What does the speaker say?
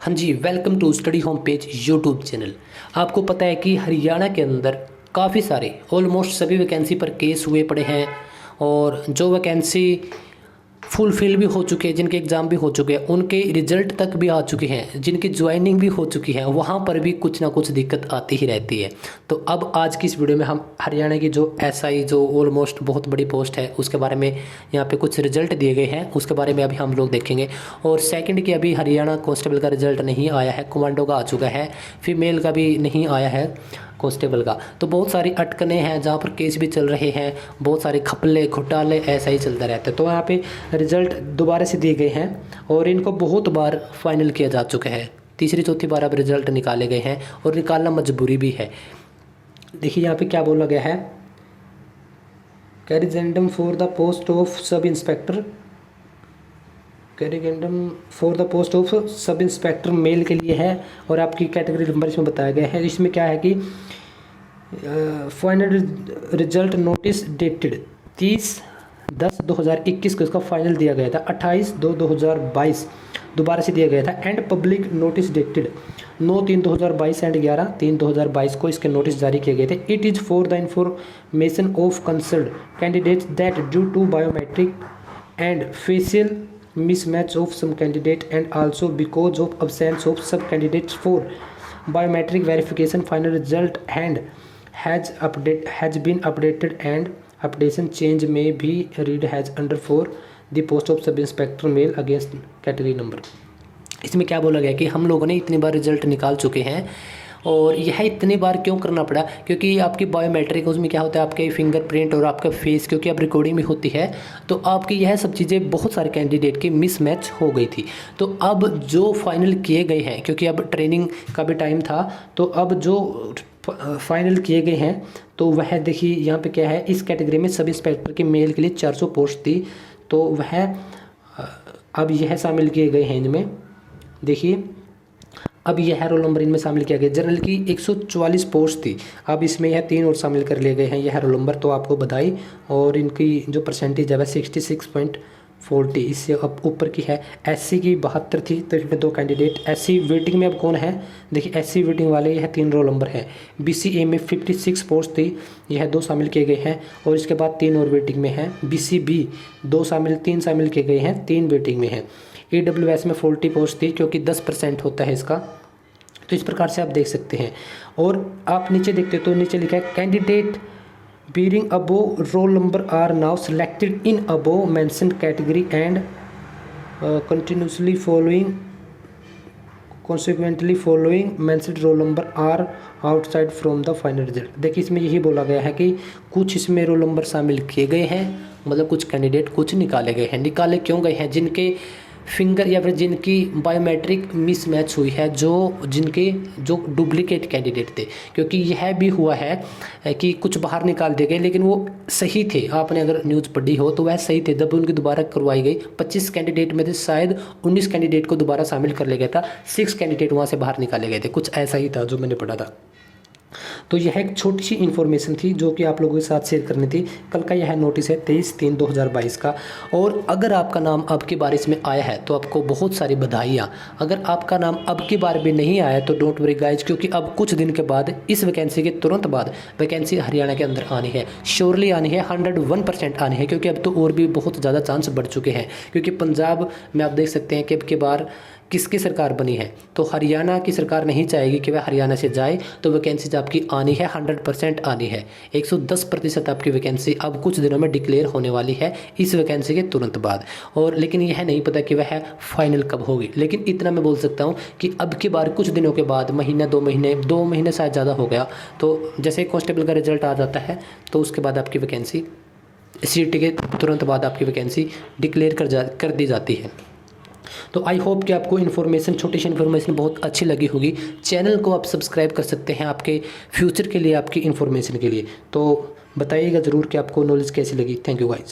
हाँ जी, welcome to study home page YouTube channel. आपको पता है कि हरियाणा के अंदर काफ़ी सारे ऑलमोस्ट सभी वैकेंसी पर केस हुए पड़े हैं और जो वैकेंसी फुलफिल भी हो चुके हैं, जिनके एग्ज़ाम भी हो चुके हैं, उनके रिजल्ट तक भी आ चुके हैं, जिनकी ज्वाइनिंग भी हो चुकी है, वहाँ पर भी कुछ ना कुछ दिक्कत आती ही रहती है। तो अब आज की इस वीडियो में हम हरियाणा की जो एसआई जो ऑलमोस्ट बहुत बड़ी पोस्ट है उसके बारे में यहाँ पे कुछ रिजल्ट दिए गए हैं, उसके बारे में अभी हम लोग देखेंगे। और सेकंड की अभी हरियाणा कांस्टेबल का रिजल्ट नहीं आया है, कमांडो का आ चुका है, फीमेल का भी नहीं आया है कांस्टेबल का। तो बहुत सारी अटकनें हैं जहाँ पर केस भी चल रहे हैं, बहुत सारे घपले घोटाले ऐसा ही चलता रहता है। तो यहाँ पे रिजल्ट दोबारा से दिए गए हैं और इनको बहुत बार फाइनल किया जा चुका है, तीसरी चौथी बार अब रिजल्ट निकाले गए हैं और निकालना मजबूरी भी है। देखिए यहाँ पे क्या बोला गया है, corrigendum for the post of sub inspector, corrigendum for the post of sub inspector male के लिए है और आपकी कैटेगरी नंबर इसमें बताया गया है। इसमें क्या है कि फाइनल रिजल्ट नोटिस डेटेड 30/10/2021 को इसका फाइनल दिया गया था, 28/2/2022 दोबारा से दिया गया था। And public notice dated 9/3/2022 and 11/3/2022 को इसके नोटिस जारी किए गए थे। It is for the information of concerned candidates that due to biometric and facial mismatch of some candidate and also because of absence of some candidates for biometric verification final result and has been updated and updation change may be read as under for the post of sub inspector male against category number। इसमें क्या बोला गया कि हम लोगों ने इतनी बार result निकाल चुके हैं और यह इतनी बार क्यों करना पड़ा, क्योंकि आपकी बायोमेट्रिक उसमें क्या होता है, आपके फिंगरप्रिंट और आपका फेस, क्योंकि अब रिकॉर्डिंग में होती है तो आपकी यह सब चीज़ें बहुत सारे कैंडिडेट की मिसमैच हो गई थी। तो अब जो फाइनल किए गए हैं, क्योंकि अब ट्रेनिंग का भी टाइम था, तो अब जो फाइनल किए गए हैं तो वह देखिए यहाँ पे क्या है, इस कैटेगरी में सब इंस्पेक्टर के मेल के लिए 400 पोस्ट थी, तो वह अब यह शामिल किए गए हैं इनमें। देखिए अब यह रोल नंबर इनमें शामिल किया गया। जनरल की 144 पोस्ट थी, अब इसमें यह 3 और शामिल कर लिए गए हैं यह रोल नंबर, तो आपको बधाई। और इनकी जो परसेंटेज है वह 66.40, इससे अब ऊपर की है। एससी की 72 थी, तो इसमें 2 कैंडिडेट। एससी वेटिंग में अब कौन है, देखिए एससी वेटिंग वाले यह 3 रोल नंबर है। बीसीए में 56 पोस्ट थी, यह 2 शामिल किए गए हैं और इसके बाद 3 और वेटिंग में हैं। बीसीबी 3 शामिल किए गए हैं, 3 वेटिंग में हैं। EWS में 40 पोस्ट थी, क्योंकि 10% होता है इसका, तो इस प्रकार से आप देख सकते हैं। और आप नीचे देखते तो नीचे लिखा है candidate bearing above roll number are now selected in above mentioned category and consequently following mentioned roll number are outside from the final result। देखिए इसमें यही बोला गया है कि कुछ इसमें रोल नंबर शामिल किए गए हैं, मतलब कुछ कैंडिडेट कुछ निकाले गए हैं। निकाले क्यों गए हैं, जिनके फिंगर या फिर जिनकी बायोमेट्रिक मिसमैच हुई है, जो डुप्लीकेट कैंडिडेट थे। क्योंकि यह भी हुआ है कि कुछ बाहर निकाल दिए गए लेकिन वो सही थे, आपने अगर न्यूज़ पढ़ी हो तो वह सही थे। जब उनकी दोबारा करवाई गई 25 कैंडिडेट में से शायद 19 कैंडिडेट को दोबारा शामिल कर लिया गया था, 6 कैंडिडेट वहाँ से बाहर निकाले गए थे, कुछ ऐसा ही था जो मैंने पढ़ा था। तो यह एक छोटी सी इन्फॉर्मेशन थी जो कि आप लोगों के साथ शेयर करनी थी। कल का यह नोटिस है 23/3/2022 का। और अगर आपका नाम अब की बार इसमें आया है तो आपको बहुत सारी बधाइयाँ। अगर आपका नाम अब की बार भी नहीं आया तो डोंट वरी गाइज, क्योंकि अब कुछ दिन के बाद इस वैकेंसी के तुरंत बाद वैकेंसी हरियाणा के अंदर आनी है, श्योरली आनी है, 101% आनी है। क्योंकि अब तो और भी बहुत ज़्यादा चांस बढ़ चुके हैं, क्योंकि पंजाब में आप देख सकते हैं कि अब की बार किसकी सरकार बनी है, तो हरियाणा की सरकार नहीं चाहेगी कि वह हरियाणा से जाए, तो वैकेंसीज आपकी आनी है, 100% आनी है। 110% आपकी वैकेंसी अब कुछ दिनों में डिक्लेयर होने वाली है इस वैकेंसी के तुरंत बाद। और लेकिन यह नहीं पता कि वह फाइनल कब होगी, लेकिन इतना मैं बोल सकता हूँ कि अब की बार कुछ दिनों के बाद, महीना 2 महीने शायद ज़्यादा हो गया, तो जैसे कांस्टेबल का रिजल्ट आ जाता है तो उसके बाद आपकी वैकेंसी, सीट के तुरंत बाद आपकी वैकेंसी डिक्लेयर कर दी जाती है। तो आई होप कि आपको इन्फॉर्मेशन, छोटी सी इन्फॉर्मेशन बहुत अच्छी लगी होगी। चैनल को आप सब्सक्राइब कर सकते हैं आपके फ्यूचर के लिए, आपकी इन्फॉर्मेशन के लिए। तो बताइएगा ज़रूर कि आपको नॉलेज कैसी लगी। Thank you guys.